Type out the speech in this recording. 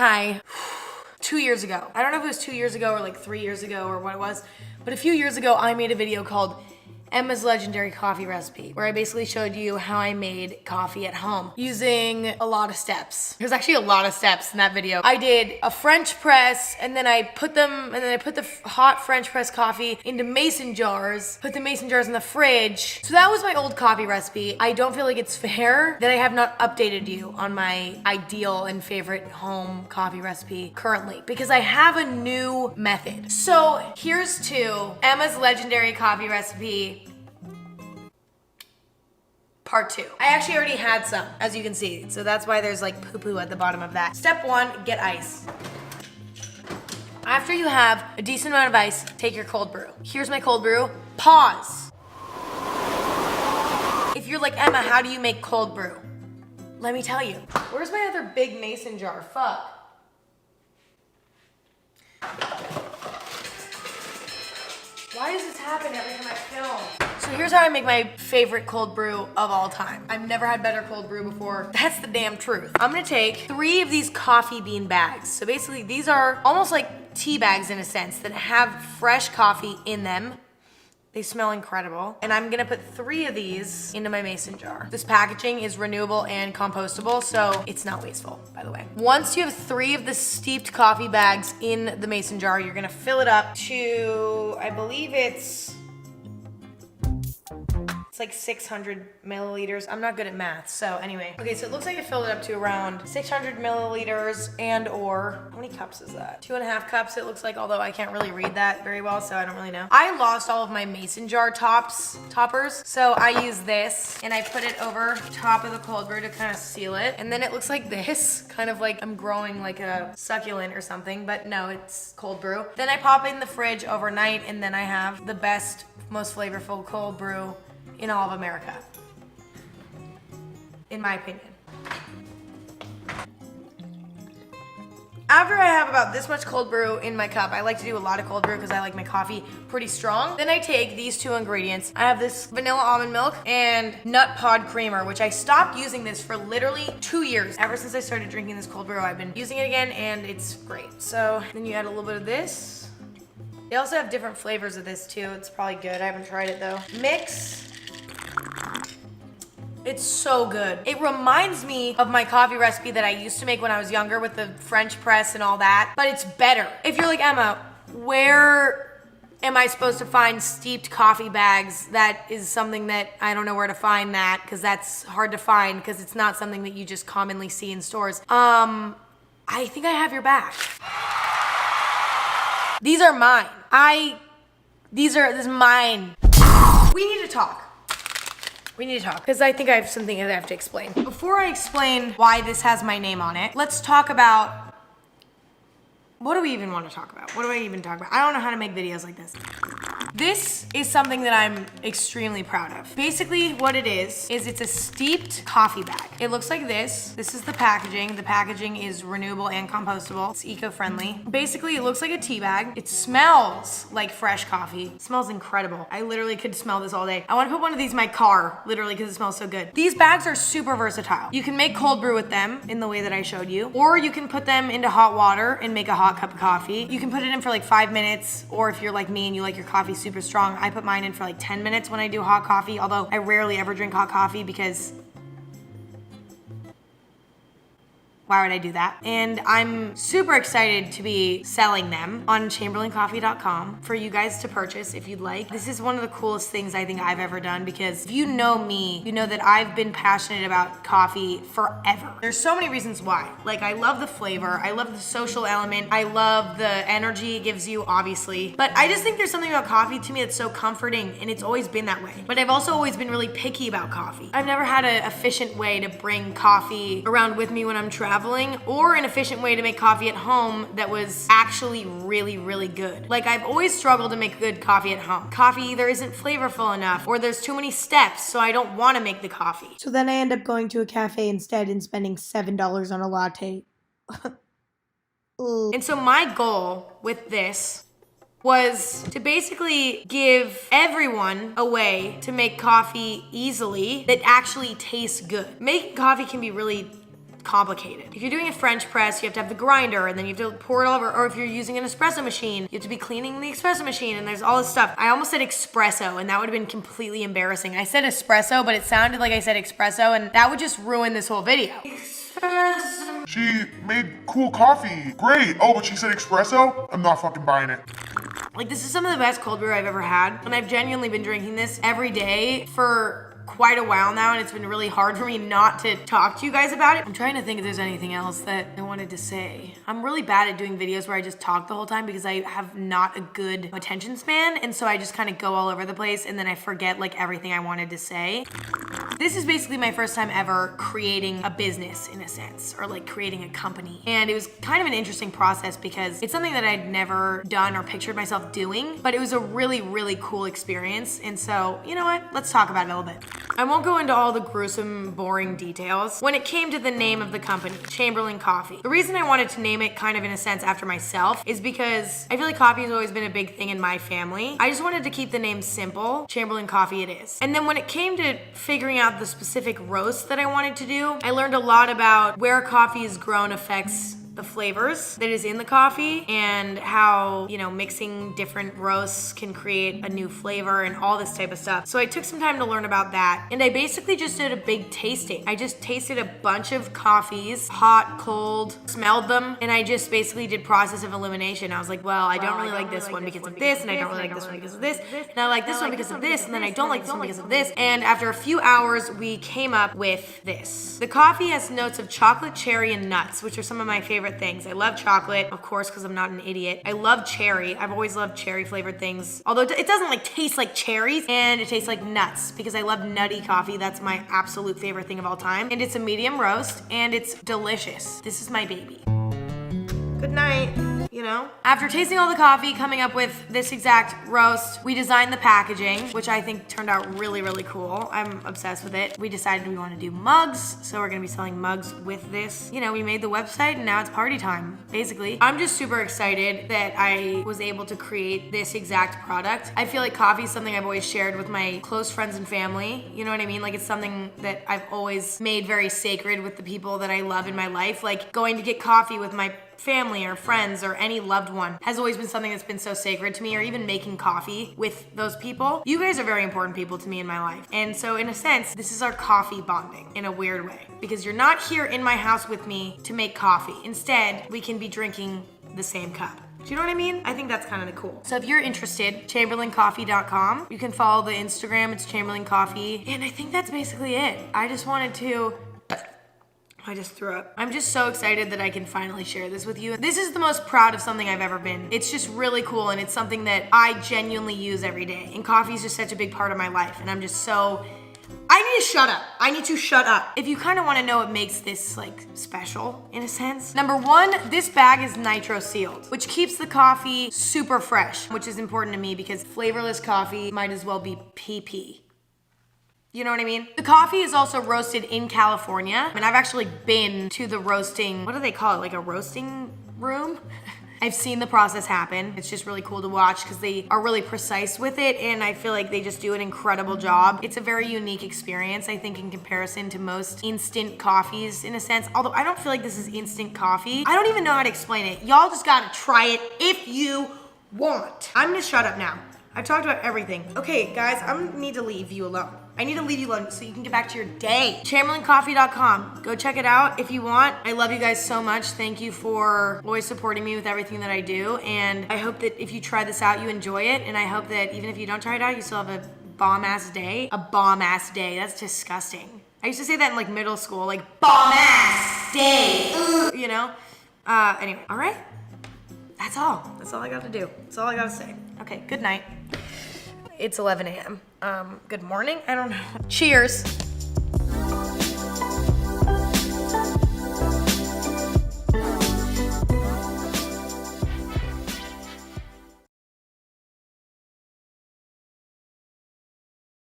Hi. 2 years ago. I don't know if it was 2 years ago or like 3 years ago or what it was, but a few years ago I made a video called Emma's Legendary Coffee Recipe, where I basically showed you how I made coffee at home using a lot of steps. There's actually a lot of steps in that video. I did a French press, and then I put the hot French press coffee into mason jars, put the mason jars in the fridge. So that was my old coffee recipe. I don't feel like it's fair that I have not updated you on my ideal and favorite home coffee recipe currently, because I have a new method. So here's to Emma's Legendary Coffee Recipe Part 2. I actually already had some, as you can see, so that's why there's like poo-poo at the bottom of that. Step 1, get ice. After you have a decent amount of ice, take your cold brew. Here's my cold brew. Pause. If you're like, Emma, how do you make cold brew? Let me tell you. Where's my other big mason jar? Fuck. Why does this happen every time I film? So here's how I make my favorite cold brew of all time. I've never had better cold brew before. That's the damn truth. I'm gonna take 3 of these coffee bean bags. So basically these are almost like tea bags in a sense that have fresh coffee in them. They smell incredible. And I'm gonna put 3 of these into my mason jar. This packaging is renewable and compostable, so it's not wasteful, by the way. Once you have 3 of the steeped coffee bags in the mason jar, you're gonna fill it up to, I believe it's like 600 milliliters. I'm not good at math, so anyway. Okay, so it looks like I filled it up to around 600 milliliters and or, how many cups is that? 2.5 cups it looks like, although I can't really read that very well, so I don't really know. I lost all of my mason jar toppers, so I use this and I put it over top of the cold brew to kind of seal it. And then it looks like this, kind of like I'm growing like a succulent or something, but no, it's cold brew. Then I pop it in the fridge overnight, and then I have the best, most flavorful cold brew in all of America, in my opinion. After I have about this much cold brew in my cup, I like to do a lot of cold brew because I like my coffee pretty strong. Then I take these 2 ingredients. I have this vanilla almond milk and nut pod creamer, which I stopped using this for literally 2 years. Ever since I started drinking this cold brew, I've been using it again, and it's great. So then you add a little bit of this. They also have different flavors of this too. It's probably good. I haven't tried it though. Mix. It's so good. It reminds me of my coffee recipe that I used to make when I was younger with the French press and all that, but it's better. If you're like, Emma, where am I supposed to find steeped coffee bags? That is something that I don't know where to find that, because that's hard to find because it's not something that you just commonly see in stores. I think I have your back. These are mine. This is mine. We need to talk. We need to talk, because I think I have something that I have to explain. Before I explain why this has my name on it, let's talk about, what do we even want to talk about? What do I even talk about? I don't know how to make videos like this. This is something that I'm extremely proud of. Basically what it is it's a steeped coffee bag. It looks like this. This is the packaging. The packaging is renewable and compostable. It's eco-friendly. Basically, it looks like a tea bag. It smells like fresh coffee. It smells incredible. I literally could smell this all day. I want to put one of these in my car, literally, because it smells so good. These bags are super versatile. You can make cold brew with them in the way that I showed you, or you can put them into hot water and make a hot cup of coffee. You can put it in for like 5 minutes, or if you're like me and you like your coffee super strong, I put mine in for like 10 minutes when I do hot coffee, although I rarely ever drink hot coffee because why would I do that? And I'm super excited to be selling them on chamberlandcoffee.com for you guys to purchase if you'd like. This is one of the coolest things I think I've ever done, because if you know me, you know that I've been passionate about coffee forever. There's so many reasons why. Like, I love the flavor, I love the social element, I love the energy it gives you, obviously. But I just think there's something about coffee to me that's so comforting, and it's always been that way. But I've also always been really picky about coffee. I've never had an efficient way to bring coffee around with me when I'm traveling, or an efficient way to make coffee at home that was actually really, really good. Like, I've always struggled to make good coffee at home. Coffee either isn't flavorful enough, or there's too many steps, so I don't want to make the coffee. So then I end up going to a cafe instead and spending $7 on a latte. And so my goal with this was to basically give everyone a way to make coffee easily that actually tastes good. Making coffee can be really complicated. If you're doing a French press, you have to have the grinder and then you have to pour it all over. Or if you're using an espresso machine, you have to be cleaning the espresso machine and there's all this stuff. I almost said espresso and that would have been completely embarrassing. I said espresso, but it sounded like I said espresso and that would just ruin this whole video. She made cool coffee. Great. Oh, but she said espresso? I'm not fucking buying it. Like, this is some of the best cold brew I've ever had. And I've genuinely been drinking this every day for quite a while now, and it's been really hard for me not to talk to you guys about it. I'm trying to think if there's anything else that I wanted to say. I'm really bad at doing videos where I just talk the whole time because I have not a good attention span, and so I just kind of go all over the place and then I forget like everything I wanted to say. This is basically my first time ever creating a business in a sense, or like creating a company. And it was kind of an interesting process because it's something that I'd never done or pictured myself doing, but it was a really, really cool experience. And so, you know what? Let's talk about it a little bit. I won't go into all the gruesome, boring details. When it came to the name of the company, Chamberland Coffee, the reason I wanted to name it kind of in a sense after myself is because I feel like coffee has always been a big thing in my family. I just wanted to keep the name simple. Chamberland Coffee it is. And then when it came to figuring out the specific roast that I wanted to do, I learned a lot about where coffee is grown affects the flavors that is in the coffee and how, you know, mixing different roasts can create a new flavor and all this type of stuff. So I took some time to learn about that and I basically just did a big tasting. I just tasted a bunch of coffees, hot, cold, smelled them, and I just basically did process of elimination. I was like, well, I don't really like this one because of this, and I don't really like this one because of this, and I like this one because of this, and then I don't like this one because of this. And after a few hours, we came up with this. The coffee has notes of chocolate, cherry, and nuts, which are some of my favorite things. I love chocolate, of course, because I'm not an idiot. I love cherry. I've always loved cherry flavored things, although it doesn't like taste like cherries, and it tastes like nuts because I love nutty coffee. That's my absolute favorite thing of all time. And it's a medium roast and it's delicious. This is my baby. Good night. You know? After tasting all the coffee, coming up with this exact roast, we designed the packaging, which I think turned out really, really cool. I'm obsessed with it. We decided we want to do mugs, so we're gonna be selling mugs with this. You know, we made the website and now it's party time, basically. I'm just super excited that I was able to create this exact product. I feel like coffee is something I've always shared with my close friends and family. You know what I mean? Like, it's something that I've always made very sacred with the people that I love in my life. Like, going to get coffee with my family or friends or any loved one has always been something that's been so sacred to me, or even making coffee with those people. You guys are very important people to me in my life. And so in a sense, this is our coffee bonding in a weird way, because you're not here in my house with me to make coffee. Instead, we can be drinking the same cup. Do you know what I mean? I think that's kind of cool. So if you're interested, chamberlandcoffee.com. You can follow the Instagram, it's Chamberland Coffee. And I think that's basically it. I just threw up. I'm just so excited that I can finally share this with you. This is the most proud of something I've ever been. It's just really cool, and it's something that I genuinely use every day. And coffee is just such a big part of my life, and I'm just so... I need to shut up. I need to shut up. If you kind of want to know what makes this like special in a sense, number one, this bag is nitro sealed, which keeps the coffee super fresh, which is important to me because flavorless coffee might as well be pee. You know what I mean? The coffee is also roasted in California, and I've actually been to the roasting, what do they call it? Like a roasting room? I've seen the process happen. It's just really cool to watch because they are really precise with it, and I feel like they just do an incredible job. It's a very unique experience, I think, in comparison to most instant coffees in a sense, although I don't feel like this is instant coffee. I don't even know how to explain it. Y'all just gotta try it if you want. I'm gonna shut up now. I've talked about everything. Okay, guys, I need to leave you alone. I need to leave you alone so you can get back to your day. ChamberlandCoffee.com. Go check it out if you want. I love you guys so much. Thank you for always supporting me with everything that I do. And I hope that if you try this out, you enjoy it. And I hope that even if you don't try it out, you still have a bomb-ass day. A bomb-ass day. That's disgusting. I used to say that in like middle school, like bomb-ass day. Ugh, you know? Anyway, all right? That's all. That's all I got to do. That's all I got to say. Okay, good night. It's 11 a.m. Good morning? I don't know. Cheers.